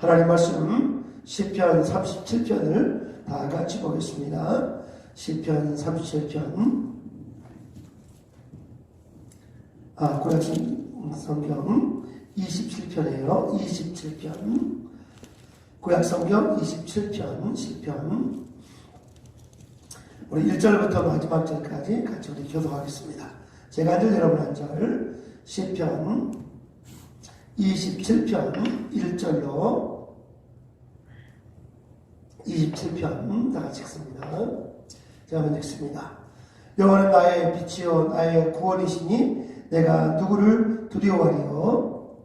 하나님 말씀 시편 37편을 다 같이 보겠습니다. 시편 37편. 구약 성경 27편이에요. 27편. 구약 성경 27편 시편. 우리 1절부터 마지막 절까지 같이 우리 교독하겠습니다. 제가 한 절, 여러분 한 절. 시편 27편 1절로 27편 다 같이 읽습니다. 제가 먼저 읽습니다. 여호와는 나의 빛이요 나의 구원이시니 내가 누구를 두려워하리요.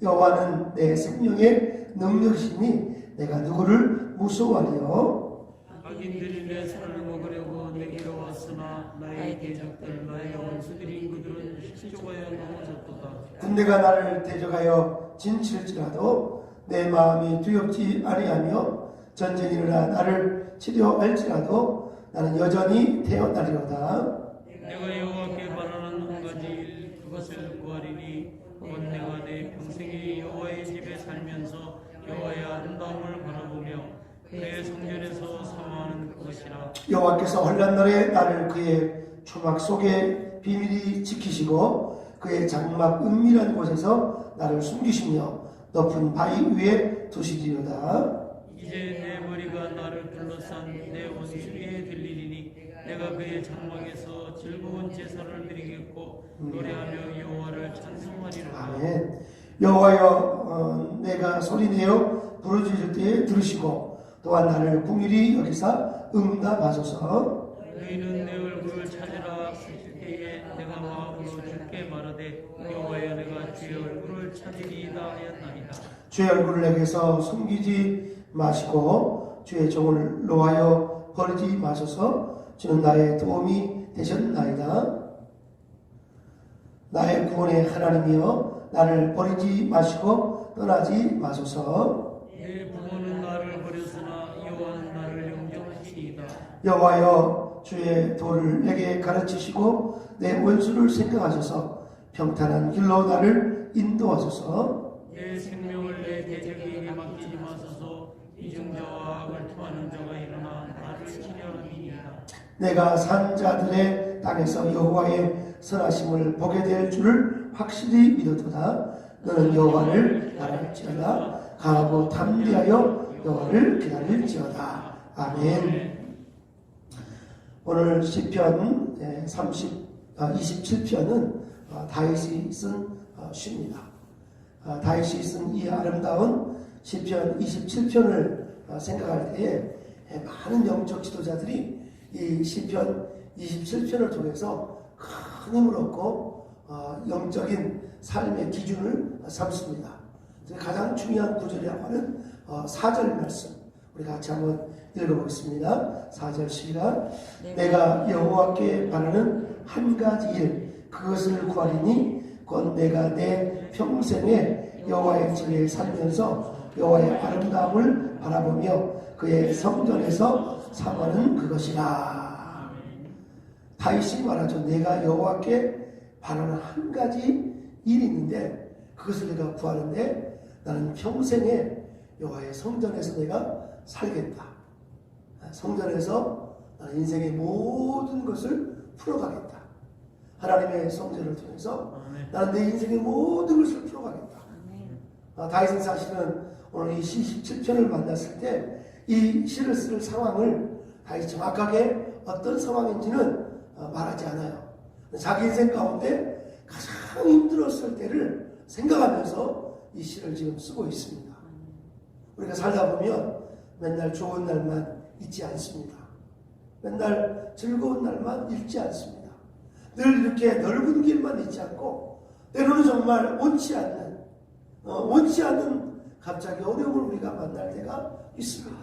여호와는 내 생명의 능력이시니 내가 누구를 무서워하리요. 악인들이 내 살을 먹으려고 내게로 왔으나 나의 대적들 나의 원수들인 그들은 실족하여 넘어졌도다. 군대가 나를 대적하여 진칠지라도 내 마음이 두렵지 아니하며 전쟁이 일어나 나를 치료할지라도 나는 여전히 태어나리로다. 내가 여호와께 바라는 한 가지 일 그것을 구하리니 곧 내가 내 평생에 여호와의 집에 살면서 여호와의 아름다움을 바라보며 그의 성전에서 사모하는 그것이라. 여호와께서 환난 날에 나를 그의 초막 속에 비밀히 지키시고 그의 장막 은밀한 곳에서 나를 숨기시며 높은 바위 위에 두시리로다. 이제 내 머리가 나를 둘러싼 내 원수리에 들리리니 내가 그의 장막에서 즐거운 제사를 드리겠고 노래하며 여호와를 찬송하리로다. 아멘. 여호와여, 내가 소리내어 부르짖을 때에 들으시고 또한 나를 긍휼히 여기사 응답하소서. 너희는 내 얼굴을 찾으라 하실 때에 내가 마음으로 주께 말하되 여호와여 내가 주의 얼굴을 찾으리이다 하였나이다. 주의 얼굴을 내게서 숨기지 마시고 주의 종을 노하여 버리지 마소서. 주는 나의 도움이 되셨나이다. 나의 구원의 하나님이여 나를 버리지 마시고 떠나지 마소서. 내 부모는 나를 버렸으나 여호와는 나를 영접하시리이다. 여호와여 주의 도를 내게 가르치시고 내 원수를 생각하셔서 평탄한 길로 나를 인도하소서. 내 생명을 내 대적에게 맡기지 마소서. 이중자와 악을 토하는 자가 일어나 나를 치려함이니이다. 내가 산 자들의 땅에서 여호와의 선하심을 보게 될 줄을 확실히 믿었도다. 너는 여호와를 바랄지어다. 강하고 담대하여 여호와를 기다릴지어다. 아멘. 오늘 시편 27편은 다윗이 쓴 시입니다. 다윗이 쓴 이 아름다운 시편 27편을 생각할 때에 많은 영적 지도자들이 이 시편 27편을 통해서 큰 힘을 얻고 영적인 삶의 기준을 삼습니다. 가장 중요한 구절이라고 하는 4절 말씀 우리 같이 한번 읽어보겠습니다. 4절 시작. 내가 여호와께 바라는 한 가지 일 그것을 구하리니 곧 내가 내 평생에 여호와의 집에 살면서 여호와의 아름다움을 바라보며 그의 성전에서 사모하는 그것이라. 다윗이 말하죠. 내가 여호와께 바라는 한 가지 일이 있는데 그것을 내가 구하는데 나는 평생에 여호와의 성전에서 내가 살겠다. 성전에서 나는 인생의 모든 것을 풀어가겠다. 하나님의 성전을 통해서 나는 내 인생의 모든 것을 풀어가겠다. 다윗은 사실은 오늘 이 시 17편을 만났을 때 이 시를 쓸 상황을 다윗이 정확하게 어떤 상황인지는 말하지 않아요. 자기 인생 가운데 가장 힘들었을 때를 생각하면서 이 시를 지금 쓰고 있습니다. 우리가 살다 보면 맨날 좋은 날만 있지 않습니다. 맨날 즐거운 날만 있지 않습니다. 늘 이렇게 넓은 길만 있지 않고 때로는 정말 원치 않는 갑자기 어려움을 우리가 만날 때가 있습니다.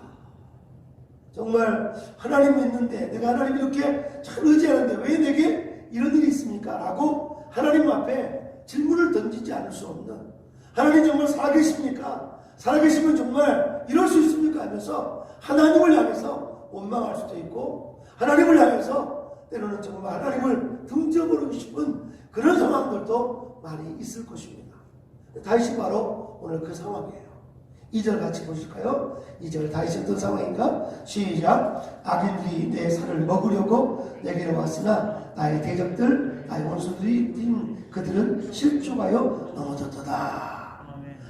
정말 하나님 믿는데 내가 하나님 이렇게 참 의지하는데 왜 내게 이런 일이 있습니까? 라고 하나님 앞에 질문을 던지지 않을 수 없는, 하나님 정말 살아계십니까? 살아계시면 정말 이럴 수 있습니까? 하면서 하나님을 향해서 원망할 수도 있고 하나님을 향해서 때로는 정말 하나님을 등져버리고 싶은 그런 상황들도 많이 있을 것입니다. 다윗이 바로 오늘 그 상황이에요. 2절 같이 보실까요? 2절 다윗이 어떤 상황인가? 시작. 악인들이 내 살을 먹으려고 내게로 왔으나 나의 대적들 나의 원수들이 뛴 그들은 실족하여 넘어졌도다.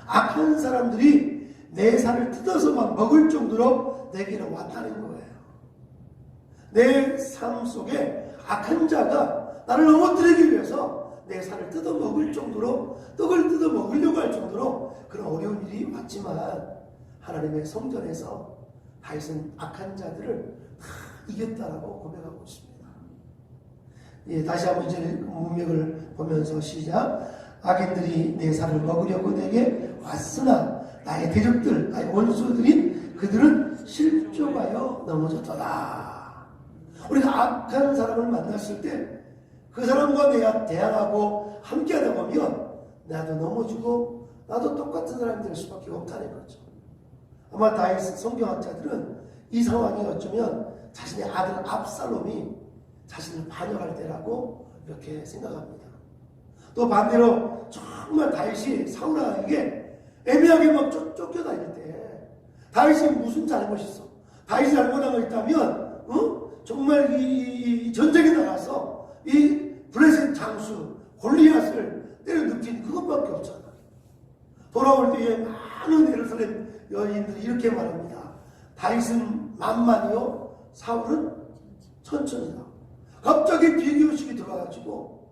악한 사람들이 내 살을 뜯어서 막 먹을 정도로 내게로 왔다는 거예요. 내 삶 속에 악한 자가 나를 넘어뜨리기 위해서 내 살을 뜯어 먹을 정도로, 떡을 뜯어 먹으려고 할 정도로 그런 어려운 일이 왔지만 하나님의 성전에서 다윗은 악한 자들을 다 이겼다라고 고백하고 있습니다. 예, 다시 한번 이제 문맥을 보면서 시작. 악인들이 내 살을 먹으려고 내게 왔으나 나의 대적들, 나의 원수들인 그들은 실족하여 넘어졌더라. 우리가 악한 사람을 만났을 때 그 사람과 내가 대항하고 함께하다 보면 나도 넘어지고 나도 똑같은 사람이 될 수밖에 없다는 거죠. 아마 다윗 성경학자들은 이 상황이 어쩌면 자신의 아들 압살롬이 자신을 반역할 때라고 이렇게 생각합니다. 또 반대로 정말 다윗이 사울에게 애매하게 막 쫓겨다닐 때 다윗이 무슨 잘못이 있어? 다윗이 잘못한 거 있다면 정말 이 전쟁에 나가서 이 블레셋 장수 골리앗을 때려 눕힌 그것밖에 없잖아. 돌아올 때에 많은 예루살렘 여인들이 이렇게 말합니다. 다윗은 만만이요 사울은 천천히다. 갑자기 비기의식이 들어가지고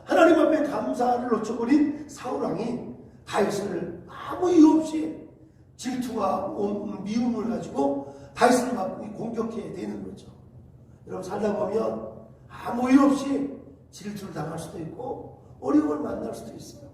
하나님 앞에 감사를 놓쳐버린 사울왕이 다윗을 아무 이유 없이 질투와 미움을 가지고 다윗을 막 공격해야 되는 거죠. 여러분 살다 보면 아무 이유 없이 질투를 당할 수도 있고 어려움을 만날 수도 있어요.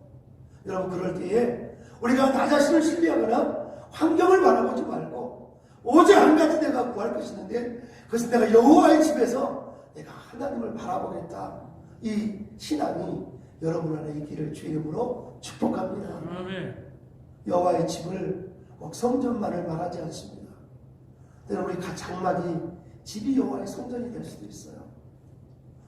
여러분 그럴 때에 우리가 나 자신을 신뢰하거나 환경을 바라보지 말고 오직 한 가지 내가 구할 것이 있는데 그것은 내가 여호와의 집에서 내가 하나님을 바라보겠다. 이 신앙이 여러분 안에 있기를 주의 이름으로 축복합니다. 여호와의 집을 꼭 성전만을 말하지 않습니다. 때로는 우리 장막이 집이 여호와의 성전이 될 수도 있어요.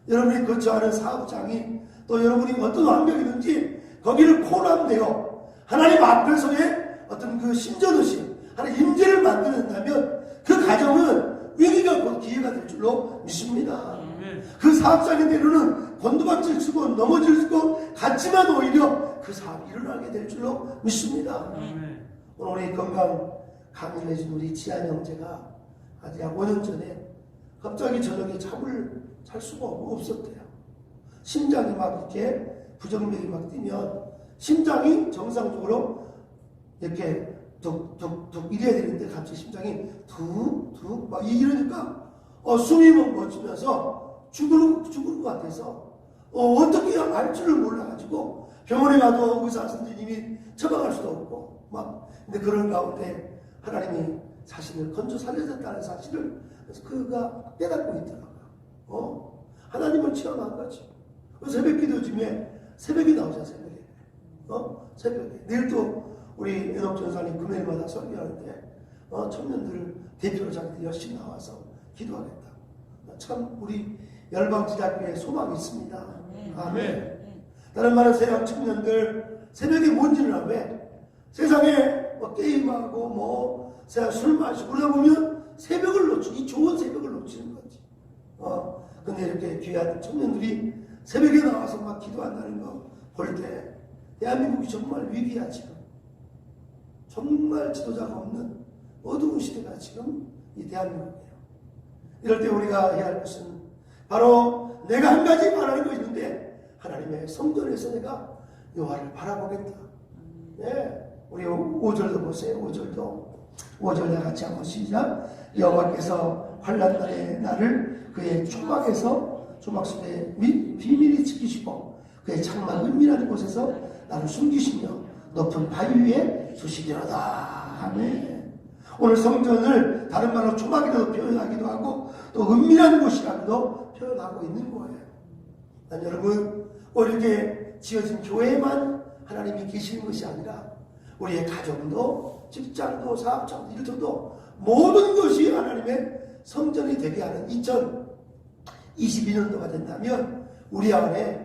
여러분이 거처하는 사업장이 또 여러분이 어떤 환경이든지 거기를 포함되어 하나님 앞에서의 어떤 그 심전의식, 하나님 임재를 만들어낸다면 그 가정은 위기가 곧 기회가 될 줄로 믿습니다. 그 사업장의 때로는 곤두박질 치고 넘어질 수고 같지만 오히려 그 사업이 일어나게 될 줄로 믿습니다. 오늘 우리 건강 강의를 해준 우리 지한 형제가 아직 약 5년 전에 갑자기 저녁에 잠을 잘 수가 없었대요. 심장이 막 이렇게 부정맥이 막 뛰면 심장이 정상적으로 이렇게 툭툭툭 이래야 되는데 갑자기 심장이 툭툭 막 이러니까 숨이 멎으면서 죽을 것 같아서 어떻게 알 줄을 몰라가지고 병원에 가도 의사 선생님이 처방할 수도 없고 막 근데 그런 가운데 하나님이 자신을 건져 살려줬다는 사실을 그가 깨닫고 있더라고요. 하나님을 체험한 거지. 새벽 기도 중에 새벽이 나오잖아, 새벽에. 새벽에. 내일 또 우리 애덕 전사님 금요일마다 설교하는데, 청년들 대표로 자기들 열심히 나와서 기도하겠다. 참, 우리 열방지대학교에 소망이 있습니다. 아멘. 다른 말은 세상 청년들 새벽에 뭔지를 하면 세상에 게임하고 세상 술 마시고 그러다 보면 새벽을 놓치고 이 좋은 새벽을 놓치는 거지. 근데 이렇게 귀한 청년들이 새벽에 나와서 막 기도한다는 거 볼 때 대한민국이 정말 위기야 지금. 정말 지도자가 없는 어두운 시대가 지금 이 대한민국이에요. 이럴 때 우리가 해야 할 것은 바로 내가 한 가지 바라는 거 있는데 하나님의 성전에서 내가 여호와를 바라보겠다. 네. 우리 5절도 보세요. 5절 다 같이 한번 시작. 여호와께서 환난 날에 나를 그의 조막 속에 비밀히 지키시고 그의 장막 은밀한 곳에서 나를 숨기시며 높은 바위 위에 두시리로다. 아멘. 오늘 성전을 다른 말로 조막이라도 표현하기도 하고 또 은밀한 곳이라고도 표현하고 있는 거예요. 난 여러분 이렇게 지어진 교회만 하나님이 계시는 것이 아니라 우리의 가정도 직장도 사업장도 일터도 모든 것이 하나님의 성전이 되게 하는 2022년도가 된다면 우리 안에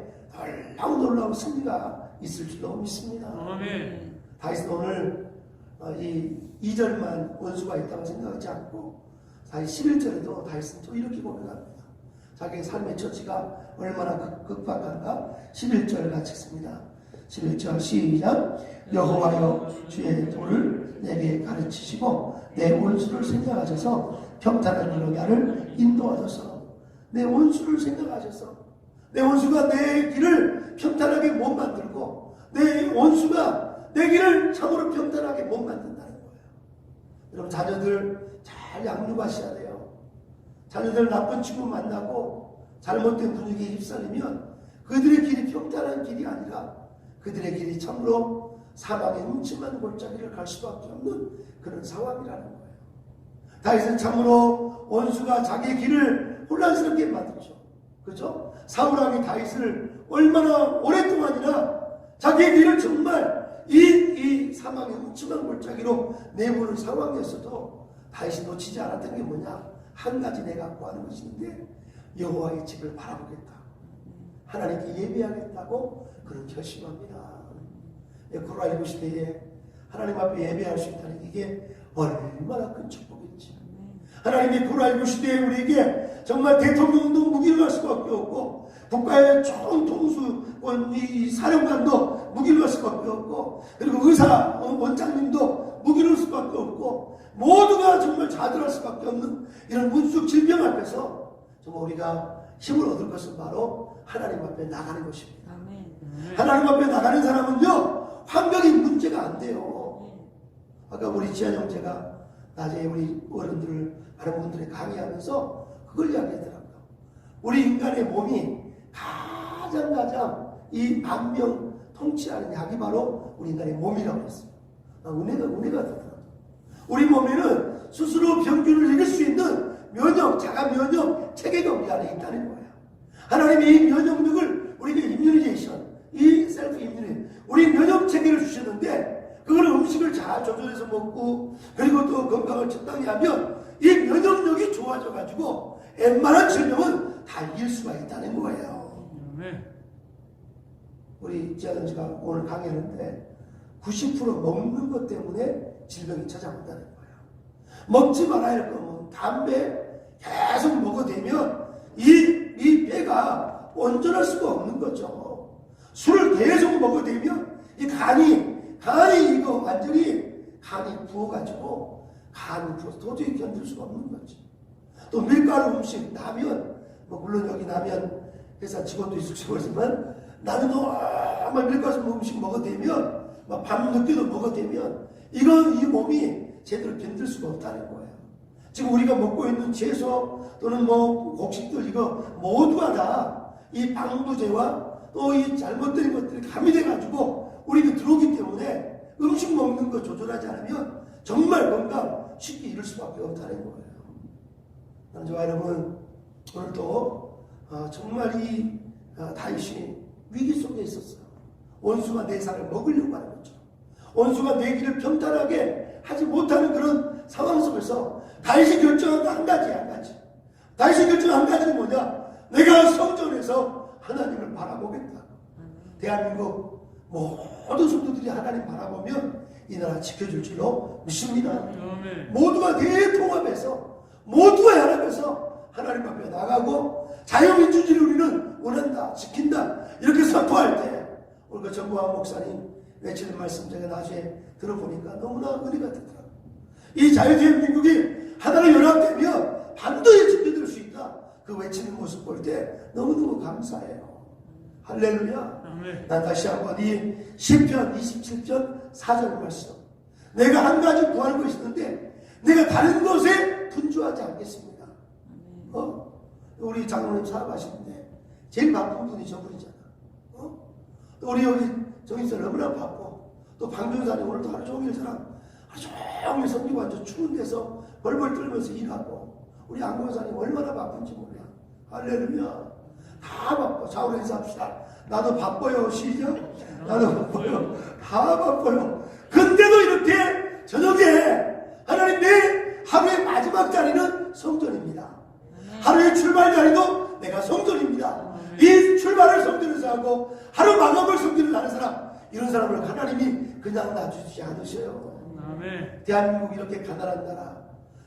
놀라운 승리가 있을 줄로 믿습니다. 아멘. 다윗은 오늘 이 2절만 원수가 있다고 생각하지 않고 사실 11절에도 다윗은 또 이렇게 고백합니다. 자기의 삶의 처지가 얼마나 극박한가 11절 같이 읽습니다. 11절 시작. 여호와여 주의 도를 내게 가르치시고 내 원수를 생각하셔서 평탄한 길로 나를 인도하소서. 내 원수를 생각하셔서 내 원수가 내 길을 평탄하게 못 만들고 내 원수가 내 길을 참으로 평탄하게 못 만든다는 거예요. 여러분 자녀들 잘 양육하셔야 돼요. 자녀들 나쁜 친구 만나고 잘못된 분위기에 휩쓸리면 그들의 길이 평탄한 길이 아니라 그들의 길이 참으로 사망의 음침한 골짜기를 갈 수밖에 없는 그런 상황이라는 거예요. 다윗은 참으로 원수가 자기의 길을 혼란스럽게 만들죠. 그렇죠? 사울왕이 다윗을 얼마나 오랫동안이나 자기의 길을 정말 이 사망의 음침한 골짜기로 내모는 상황이었어도 다윗이 놓치지 않았던 게 뭐냐? 한 가지 내가 구하는 것이 있는데 여호와의 집을 바라보겠다. 하나님께 예배하겠다고 그런 결심합니다. 코로나19 시대에 하나님 앞에 예배할 수 있다는 이게 얼마나 큰 축복인지. 하나님이 코로나19 시대에 우리에게 정말 대통령도 무기력할 수밖에 없고 국가의 총통수권 이 사령관도 무기력할 수밖에 없고 그리고 의사 원장님도 무기력할 수밖에 없고 모두가 정말 좌절할 수밖에 없는 이런 문수적 질병 앞에서 정말 우리가 힘을 얻을 것은 바로 하나님 앞에 나가는 것입니다. 하나님 앞에 나가는 사람은요 환경이 문제가 안 돼요. 아까 우리 지한 형제가 낮에 우리 어른들 많은 분들이 강의하면서 그걸 이야기하더라고요. 우리 인간의 몸이 가장 이 만명 통치하는 약이 바로 우리 인간의 몸이라고 했어요. 은혜가 되더라고요. 우리 몸에는 스스로 병균을 이길 수 있는 면역, 자가 면역 체계가 우리 안에 있다는 거예요. 하나님이 이 면역력을 우리에게 이뮤니제이션, 이 셀프 이뮤니, 우리 면역 체계를 주셨는데 그걸 음식을 잘 조절해서 먹고 그리고 또 건강을 적당히 하면 이 면역력이 좋아져 가지고 웬만한 질병은 다 이길 수가 있다는 거예요. 우리 지아전씨가 오늘 강의하는데 90% 먹는 것 때문에 질병이 찾아온다는 거예요. 먹지 말아야 할 거면 담배 계속 먹어대면 이 배가 온전할 수가 없는 거죠. 술을 계속 먹어대면 이 간이 이거 완전히 간이 부어가지고 간이 부어서 도저히 견딜 수가 없는 거죠. 또 밀가루 음식, 라면, 물론 여기 라면 회사 직원도 있을 거지만 나는 정말 밀가루 음식 먹어대면 밤 늦게도 먹어대면 이 몸이 제대로 견딜 수가 없다는 거예요. 지금 우리가 먹고 있는 채소 또는 곡식들 이거 모두가 다 이 방부제와 또 이 잘못된 것들이 가미돼가지고 우리가 들어오기 때문에 음식 먹는 거 조절하지 않으면 정말 건강 쉽게 잃을 수밖에 없다는 거예요. 남자와 여러분 오늘도 정말 이 다윗이 위기 속에 있었어요. 원수가 내 살을 먹으려고 하는 거죠. 원수가 내 길을 평탄하게 하지 못하는 그런 상황 속에서 다윗이 결정한 한 가지. 다윗이 결정한 한 가지는 뭐냐? 내가 성전에서 하나님을 바라보겠다. 대한민국 모든 성도들이 하나님 바라보면 이 나라 지켜줄 줄로 믿습니다. 모두가 대통합해서 모두가 연합해서 하나님 앞에 나가고 자유민주주의를 우리는 원한다, 지킨다 이렇게 선포할 때 오늘 정보환 목사님 외치는 말씀 제가 나중에 들어보니까 너무나 은혜가 되더라고요. 이 자유대한민국이 하나로 연합되면 반드시 지켜줄 수 있다. 그 외치는 모습 볼 때 너무너무 감사해요. 할렐루야. 난 다시 한번 이 시편 27편 4절 말씀 내가 한 가지 구하는 것이 있는데 내가 다른 것에 분주하지 않겠습니다. 우리 장로님 사업하시는데 제일 바쁜 분이 저분이잖아. 또 우리 여기 정인사는 너무나 바쁘고 또 방준사님 오늘도 하루 종일 저랑 하루 종일 섬기고 완전 추운 데서 벌벌 떨면서 일하고 우리 안권사님 얼마나 바쁜지 몰라. 할렐루야. 다 바빠. 좌우로 인사합시다. 나도 바빠요. 시작. 나도 바빠요. 다 바빠요. 근데도 이렇게 저녁에 하나님 내 하루의 마지막 자리는 성전입니다. 하루의 출발 자리도 내가 성전입니다. 이 출발을 성전에서 하고 하루 마감을 성전에서 하는 사람 이런 사람을 하나님이 그 그냥 놔주지 않으셔요. 아멘. 대한민국 이렇게 가난한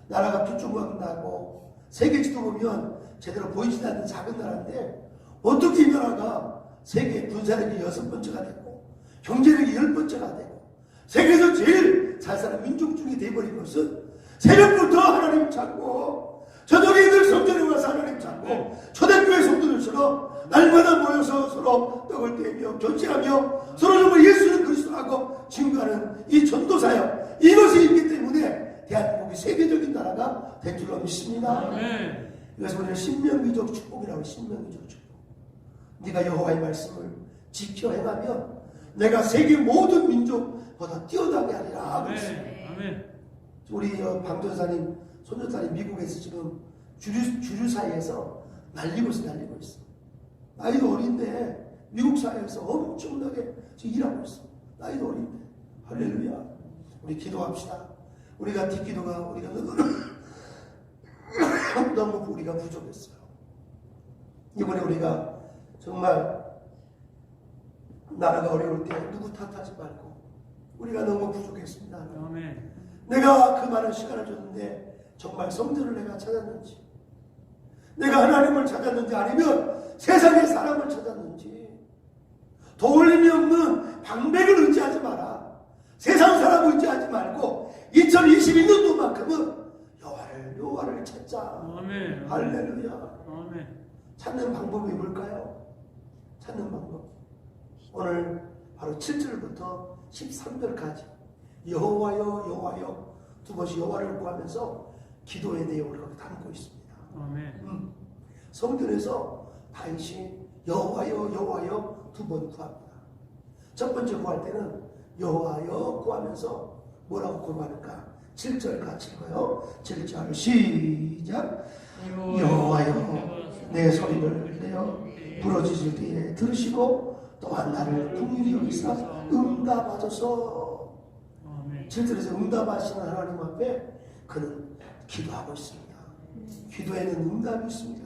나라가 두쪽만 나고 세계 지도 보면 제대로 보이지 않는 작은 나라인데 어떻게 이 나라가 세계 군사력이 6번째가 되고 경제력이 10번째가 되고 세계에서 제일 잘 사는 민족 중에 돼버린 것은 새벽부터 하나님 찾고 저녁에 늘 성전에 와서 하나님 찾고 초대교회 성도들처럼 날마다 모여서 서로 떡을 떼며 교제하며 서로 정말 예수는 그리스도라고 증거하는 이 전도사역, 이것이 있기 때문에 대한민국이 세계적인 나라가 된 줄로 믿습니다. 아멘. 이것을 우리는 신명기적 축복이라고 해요. 신명기적 축복. 네가 여호와의 말씀을 지켜 행하면 내가 세계 모든 민족보다 뛰어나게 하리라. 아멘. 아멘. 우리 방전사님, 손전사님 미국에서 지금 주류 사회에서 날리고 있어. 나이도 어린데 미국 사회에서 엄청나게 지금 일하고 있어. 나이도 어린데. 할렐루야. 우리 기도합시다. 우리가 뒷기도가 우리가 너무 우리가 부족했어요. 이번에 우리가 정말 나라가 어려울 때 누구 탓하지 말고 우리가 너무 부족했습니다. 아멘. 내가 그 많은 시간을 줬는데 정말 성전을 내가 찾았는지, 내가 하나님을 찾았는지, 아니면 세상의 사람을 찾았는지. 도울림이 없는 방백을 의지하지 마라. 세상 사람 의지하지 말고 2022년도만큼은 여호와를 찾자. 아멘. 할렐루야. 아멘. 찾는 방법이 뭘까요? 찾는 방법. 오늘 바로 7절부터 13절까지 여호와여 여호와여 두 번씩 여호와를 구하면서 기도의 내용을 거기 담고 있습니다. 아멘. 성전에서 다윗이 여호와여 여호와여 두 번 구합니다. 첫 번째 구할 때는 여호와여 구하면서 뭐라고 구하는가? 7절 같이 읽어요. 7절 시작. 여호와여 내 소리를 내어 부러지실 때에 들으시고 또한 나를 긍휼히 여기사 응답하소서. 7절에서 응답하시는 하나님 앞에 그는 기도하고 있습니다. 기도에는 응답이 있습니다.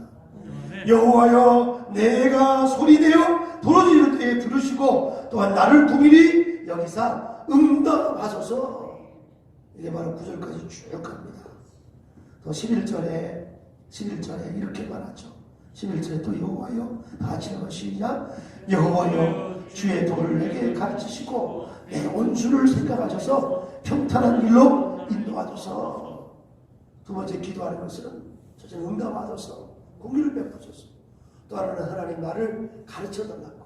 여호와여 내가 소리내어 부러지실 때에 들으시고 또한 나를 긍휼히 여기사 응답하소서. 이게 바로 9절까지 쭉 갑니다. 또 11절에 이렇게 말하죠. 11절에 또 여호와여 다 같이 읽어 시작. 여호와여 주의 도를 내게 가르치시고 내 온수를 생각하셔서 평탄한 길로 인도하소서. 두 번째 기도하는 것은 첫째는 응답하소서, 공의를 베푸소서. 또 하나는 하나님 나를 가르쳐달라고.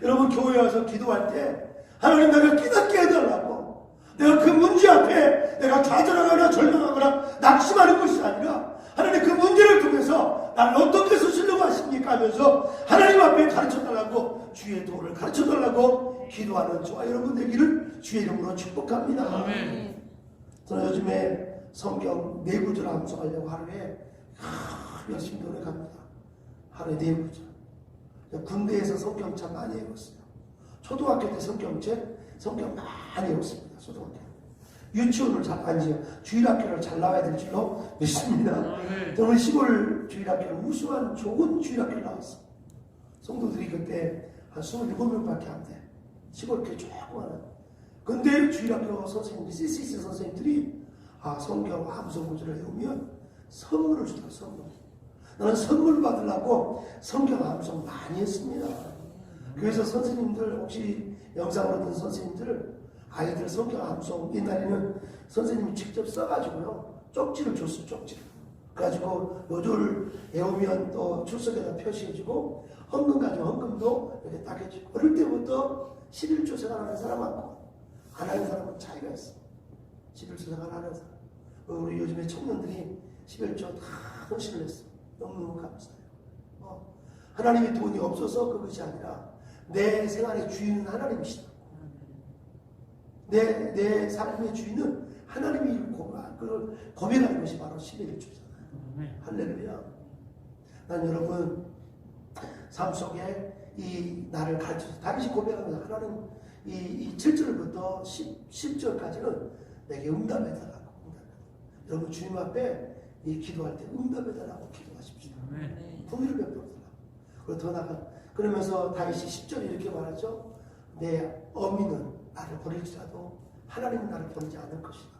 여러분 교회 와서 기도할 때 하나님 내가 깨닫게 해달라고. 내가 그 문제 앞에 내가 좌절하거나 절망하거나 낙심하는 것이 아니라 하나님 그 문제를 통해서 나를 어떻게 쓰시려고 하십니까 하면서 하나님 앞에 가르쳐달라고, 주의 도를 가르쳐달라고 기도하는 저와 여러분 되기를 주의 이름으로 축복합니다. 아멘. 저는 요즘에 성경 4구절 암송하려고 하루에 열심히 노력합니다. 하루에 4구절. 군대에서 성경 참 많이 읽었어요. 초등학교 때 성경 많이 읽었습니다. 초등학교. 유치원을 잘 다니죠. 주일학교를 잘 나와야 될 줄로 믿습니다. 저는 시골 주일학교를 우수한 좋은 주일학교를 나왔어요. 성도들이 그때 한 27명밖에 안 돼. 시골 교회 조그마한. 근데 주일학교 선생님들이, CCC 선생님들이 성경 암송 구절을 외우면 선물을 주더라고요. 선물. 나는 선물 받으려고 성경 암송 많이 했습니다. 그래서 선생님들, 혹시 영상으로 본 선생님들, 아이들 성경 암송 옛날에는 선생님이 직접 써가지고요 쪽지를 줬어요. 쪽지를. 그래가지고 요절 외우면 또 출석에다 표시해주고 헌금 가지고 헌금도 이렇게 딱 해주고. 어릴 때부터 11조 생활하는 사람하고 안 하는 사람은 차이가 있어. 11조 생활 하는 사람. 우리 요즘에 청년들이 11조 다 헌신을 했어. 너무너무 감사해요. 하나님의 돈이 없어서 그것이 아니라 내 생활의 주인은 하나님이시다. 내 삶의 주인은 하나님이 그걸 고백하는 것이 바로 11조잖아요. 할렐루야. 난 여러분 삶 속에 이 나를 가르쳐서 다윗이 고백하는 하나님 이 7절부터 10절까지는 내게 응답해달라고. 여러분 주님 앞에 이 기도할 때 응답해달라고 기도하십시오. 긍휼을 베풀어달라고. 그리고 더 나가 그러면서 다윗이 10절에 이렇게 말하죠. 내 어미는 나를 버릴지라도 하나님은 나를 버리지 않을 것이다.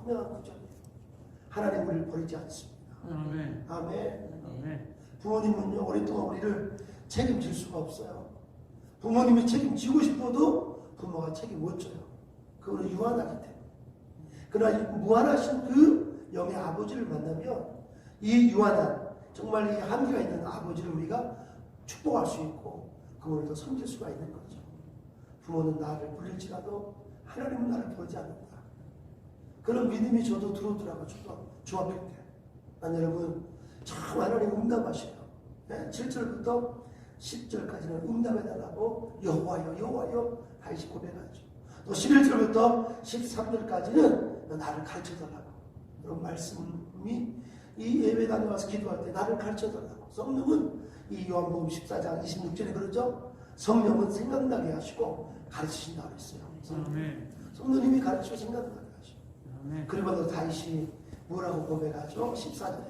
유명한 구절이에요. 하나님 우리를 버리지 않습니다. 아멘. 아멘. 아멘. 부모님은요, 오랫동안 우리를 책임질 수가 없어요. 부모님이 책임지고 싶어도 부모가 책임 못 져요. 그거는 유한하기 때문에. 그러나 무한하신 그 영의 아버지를 만나면 이 유한한, 정말 이 한계가 있는 아버지를 우리가 축복할 수 있고 그분을 더 섬길 수가 있는 거죠. 부모는 나를 버릴지라도 하나님은 나를 버리지 않는다. 그런 믿음이 저도 들어오더라고요. 중학교 때. 난 여러분 참 하나님 응답하셔요. 7절부터 10절까지는 응답해달라고 여호와여 여호와여 다시 고백하죠. 또 11절부터 13절까지는 나를 가르쳐달라고. 그런 말씀이 이 예배당에 와서 기도할 때 나를 가르쳐달라고. 성령은 이 요한복음 14장 26절에 그러죠. 성령은 생각나게 하시고 가르치신다고 했어요. 성령님이 가르치고 생각나게 하시고. 그리고 또 다시 뭐라고 고백하죠? 14절에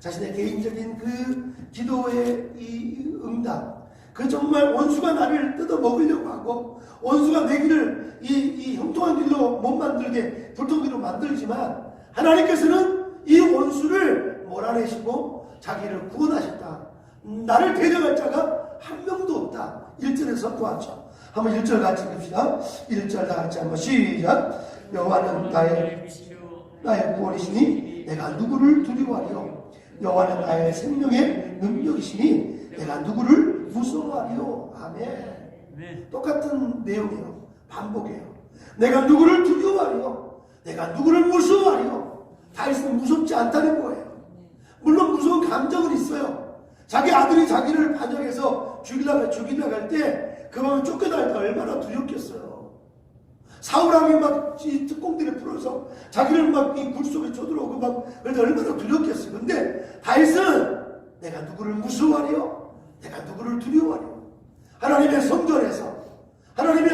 자신의 개인적인 그 기도의 이 응답, 그 정말 원수가 나를 뜯어 먹으려고 하고 원수가 내 길을 이 형통한 길로 못 만들게 불통길로 만들지만 하나님께서는 이 원수를 몰아내시고 자기를 구원하셨다. 나를 데려갈 자가 한 명도 없다. 1절에 선포하죠. 한번 1절 같이 봅시다. 1절 다 같이 한번 시작. 여호와는 나의 구원이시니 내가 누구를 두려워하리요. 여호와는 나의 생명의 능력이시니 내가 누구를 무서워하리요. 아멘. 똑같은 내용이에요. 반복해요. 내가 누구를 두려워하리요. 내가 누구를 무서워하리요. 다윗은 무섭지 않다는 거예요. 물론 무서운 감정은 있어요. 자기 아들이 자기를 반역해서 죽이려고 할 때 그 마음에 쫓겨날 때 얼마나 두렵겠어요. 사울왕이 막 이 특공대를 풀어서 자기를 막 이 굴 속에 쳐들어오고 막 그래서 얼마나 두렵겠어요. 근데 다윗은 내가 누구를 무서워하리요? 내가 누구를 두려워하리요? 하나님의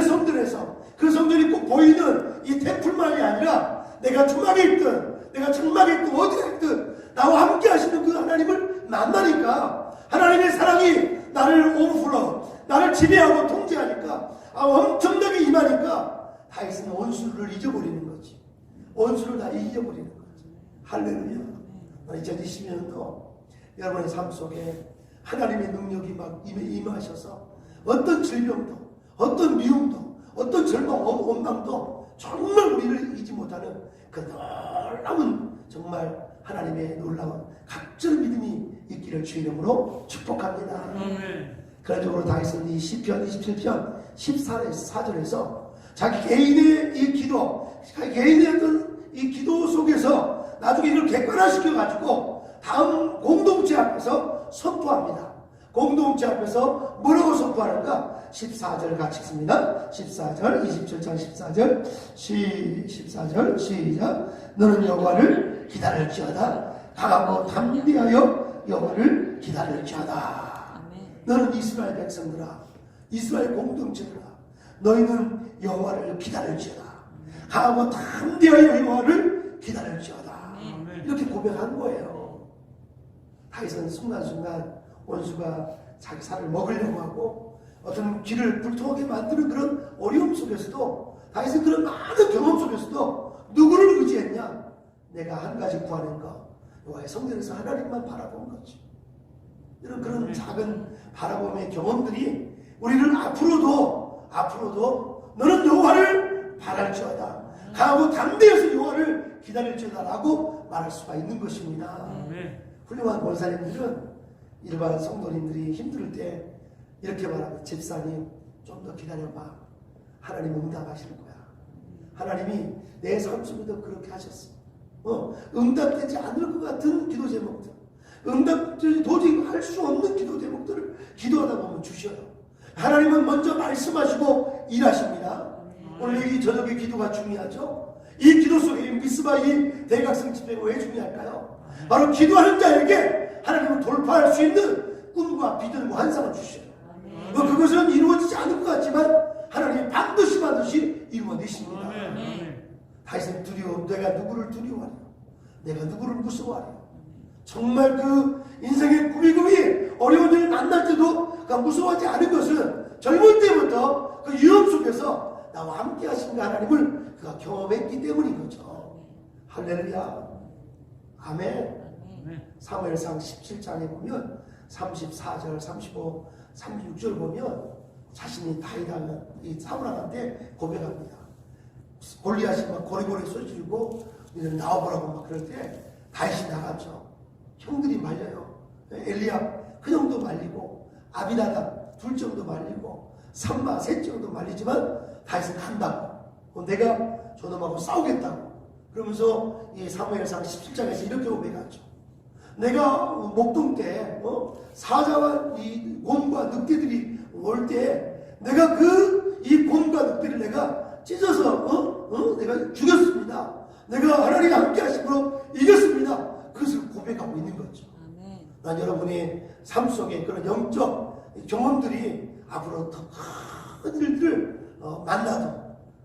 성전에서 그 성전이 꼭 보이는 이 템플만이 아니라 내가 주막에 있든 내가 장막에 있든 어디에 있든 나와 함께 하시는 그 하나님을 만나니까 하나님의 사랑이 나를 오버플로우, 나를 지배하고 통제하니까 엄청나게 임하니까 다윗은 원수를 잊어버리는 거지. 원수를 다 잊어버리는 거지. 할렐루야. 2020년도 여러분의 삶 속에 하나님의 능력이 막 임하셔서 어떤 질병도, 어떤 미움도, 어떤 절망, 원망도 정말 우리를 잊지 못하는 그 놀라운 정말 하나님의 놀라운 각종 믿음이 있기를 주 이름으로 축복합니다. 그래도 다윗은 이 시편 27편 14절에서 자기 개인의 이 기도, 자기 개인의 어떤 이 기도 속에서 나중에 이걸 객관화시켜 가지고 다음 공동체 앞에서 선포합니다. 공동체 앞에서 뭐라고 선포하는가? 14절 같이 읽습니다. 14절 27장 14절 14절 시작. 너는 여호와를 기다릴지어다. 강하고 담대하여 여호와를 기다릴지어다. 너는 이스라엘 백성들아, 이스라엘 공동체들아, 너희는 여호와를 기다릴지어다. 강하고 담대하여 여호와를 기다릴지어다. 이렇게 고백한 거예요. 다윗은 순간순간 원수가 자기 살을 먹으려고 하고 어떤 길을 불통하게 만드는 그런 어려움 속에서도 다윗은 그런 많은 경험 속에서도 누구를 의지했냐? 내가 한 가지 구하는 거, 여호와의 성전에서 하나님만 바라본 거지. 이런 그런 작은 바라봄의 경험들이 우리를 앞으로도 너는 여호와를 바랄지어다. 강하고 담대해서 여호와를 기다릴지어다라고 말할 수가 있는 것입니다. 훌륭한 권사님들은 일반 성도님들이 힘들 때 이렇게 말합니다. 집사님 좀 더 기다려봐. 하나님 응답하실 거야. 하나님이 내 삶 속에도 그렇게 하셨어. 응답되지 않을 것 같은 기도 제목들, 응답되지 도저히 할 수 없는 기도 제목들을 기도하다 보면 주셔요. 하나님은 먼저 말씀하시고 일하십니다. 오늘 이 저녁의 기도가 중요하죠. 이 기도 속에 미스바 이 대각성 집회가 왜 중요할까요? 바로 기도하는 자에게 하나님은 돌파할 수 있는 꿈과 비전과 환상을 주셔요. 그것은 이루어지지 않을 것 같지만 하나님이 반드시 이루어내십니다. 다윗은 내가 누구를 두려워하리요? 내가 누구를 무서워하리요? 정말 그 인생의 구비구비 어려운 일을 만날 때도 무서워하지 않은 것은 젊을 때부터 그 위험 속에서 나와 함께 하신 그 하나님을 그가 경험했기 때문인 거죠. 할렐루야. 아멘. 사무엘상 17장에 보면 34절, 35, 36절 보면 자신이 다윗하는 이 사울왕한테 고백합니다. 골리앗이 막 고리고리 쏘지르고 나와보라고 막 그럴 때 다윗이 나가죠. 형들이 말려요. 엘리압 그 정도 말리고 아비나답 둘 정도 말리고 삼마 셋 정도 말리지만 다윗은 간다고. 내가 저놈하고 싸우겠다고. 그러면서 이 사무엘상 17장에서 이렇게 고백하죠. 내가 목동 때 사자와 이 곰과 늑대들이 올 때 내가 이 곰과 늑대를 내가 찢어서 내가 죽였습니다. 내가 하나님과 함께 하심으로 이겼습니다. 그것을 고백하고 있는 거죠. 난 여러분이 삶 속에 그런 영적 경험들이 앞으로 더 큰 일들을 만나도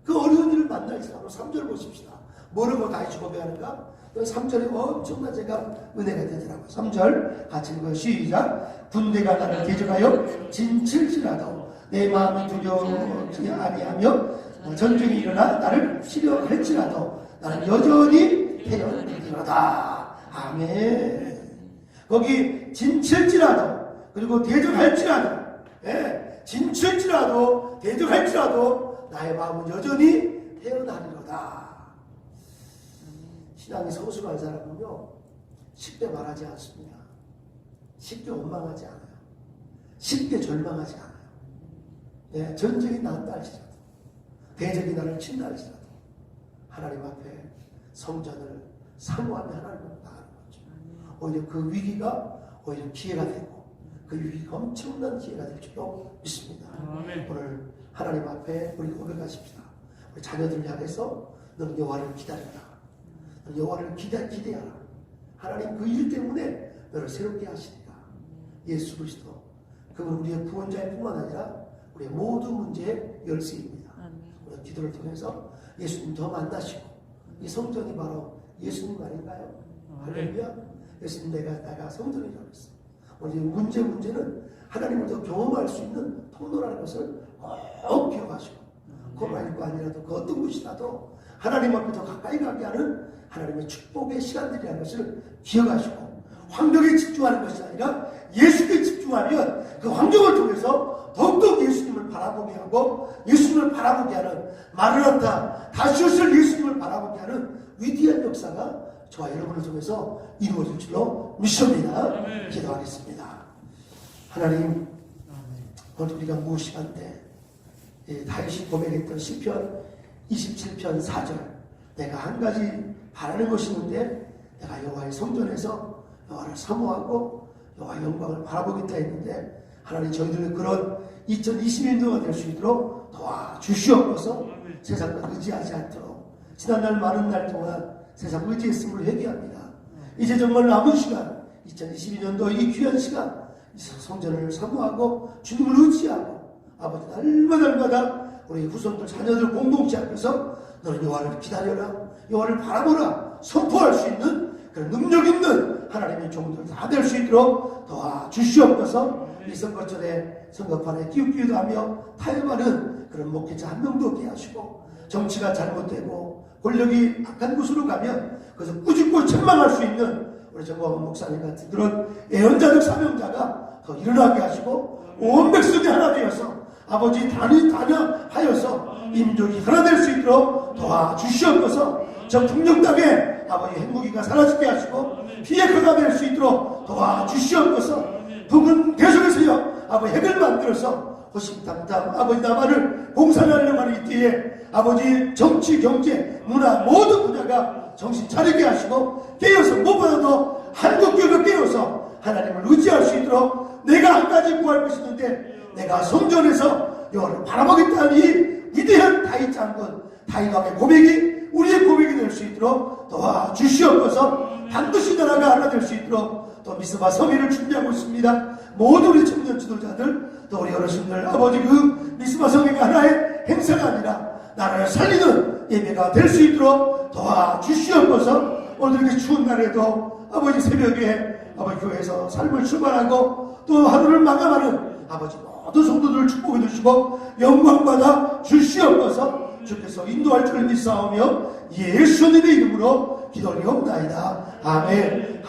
그 어려운 일을 만날지라도 3절 보십시다. 뭐라고 다시 고백하는가? 3절에 엄청난 제가 은혜가 되더라고요. 3절 같이 읽어요. 시작. 군대가 나를 대적하여 진칠지라도 내 마음이 두려워하지 아니하며 전쟁이 일어나 나를 치려할지라도 나는 여전히 태어나리로다. 아멘. 거기 진칠지라도 그리고 대적할지라도 진칠지라도 대적할지라도 나의 마음은 여전히 태어나리로다. 신앙이 성숙한 사람은요 쉽게 말하지 않습니다. 쉽게 원망하지 않아요. 쉽게 절망하지 않아요. 전쟁이 난다 할지라도 대적이 나를 친다 할지라도 하나님 앞에 성전을 사모하며 하나님을 나가는 거죠. 오히려 그 위기가 오히려 기회가 되고 그 위기가 엄청난 기회가 될 줄로 믿습니다. 오늘 하나님 앞에 우리 고백하십시다. 우리 자녀들을 향해서 너는 여호와를 기다린다. 여호와를 기대하라. 하나님 그 일 때문에 너를 새롭게 하시리라. 예수 그리스도 그분 우리의 구원자일 뿐만 아니라 우리의 모든 문제의 열쇠입니다. 우리가 기도를 통해서 예수님 더 만나시고 이 성전이 바로 예수님 아닌가요? 할렐루야. 예수님 내가 성전이라고 했어. 우리 문제는 하나님을 더 경험할 수 있는 통로라는 것을 꼭 기억하시고 코로나19 아니라도 그 어떤 곳이라도 하나님 앞에 더 가까이 가게 하는 하나님의 축복의 시간들이라는 것을 기억하시고 환경에 집중하는 것이 아니라 예수께 집중하면 그 환경을 통해서 더욱더 예수님을 바라보게 하고 예수님을 바라보게 하는 마르나타 다시 오실 예수님을 바라보게 하는 위대한 역사가 저와 여러분을 통해서 이루어질 줄로 믿습니다. 기도하겠습니다. 하나님 오늘 우리가 무엇이간데 다윗이 고백했던 시편 27편 4절 내가 한 가지 바라는 것이 있는데 내가 여호와의 성전에서 여호와를 사모하고 여호와의 영광을 바라보겠다 했는데 하나님 저희들은 그런 2021년도가 될 수 있도록 도와주시옵소서. 세상과 의지하지 않도록 지난날 많은 날 동안 세상 의지했음을 회개합니다. 이제 정말 남은 시간 2022년도 이 귀한 시간 성전을 사모하고 주님을 의지하고 아버지 날마다 우리 후손들 자녀들 공동체 앞에서 너는 여호와를 기다려라 여호와를 바라보라 선포할 수 있는 그런 능력 있는 하나님의 종들 다 될 수 있도록 도와주시옵소서. 이 선거철에 선거판에 끼우끼우도 하며 타협하는 그런 목회자 한 명도 없게 하시고 정치가 잘못되고 권력이 악한 곳으로 가면 그것을 꾸짖고 책망할 수 있는 우리 정광훈 목사님 같은 그런 예언자적 사명자가 더 일어나게 하시고 온 백성이 하나 되어서 아버지 단합하여서 민족이 하나 될 수 있도록 도와주시옵소서. 저 풍령 땅에 아버지 핵무기가 사라지게 하시고 비핵화가 될 수 있도록 도와주시옵소서. 북은 계속해서요 아버지 핵을 만들어서 호심탐탐 아버지 나라를 공산하려고 하는 이때에 아버지 정치 경제 문화 모든 분야가 정신 차리게 하시고 깨어서 무엇보다도 한국교회가 깨어서 하나님을 의지할 수 있도록 내가 한 가지 구할 것이 있는데 내가 성전에서 여호와를 바라보겠다는 이 위대한 다윗 장군 다윗 왕의 고백이 우리의 고백이 될 수 있도록 도와주시옵소서. 반드시 나라가 하나 될 수 있도록 또 미스바 성회를 준비하고 있습니다. 모든 우리 청년 지도자들 또 우리 어르신들 아버지 그 미스바 성회가 하나의 행사가 아니라 나라를 살리는 예배가 될 수 있도록 도와주시옵소서. 오늘 이렇게 추운 날에도 아버지 새벽에 아버지 교회에서 삶을 출발하고 또 하루를 마감하는 아버지 모든 성도들을 축복해 주시고 영광받아 주시옵소서. 주께서 인도할 줄 믿사오며 예수님의 이름으로 기도하옵나이다. 아멘.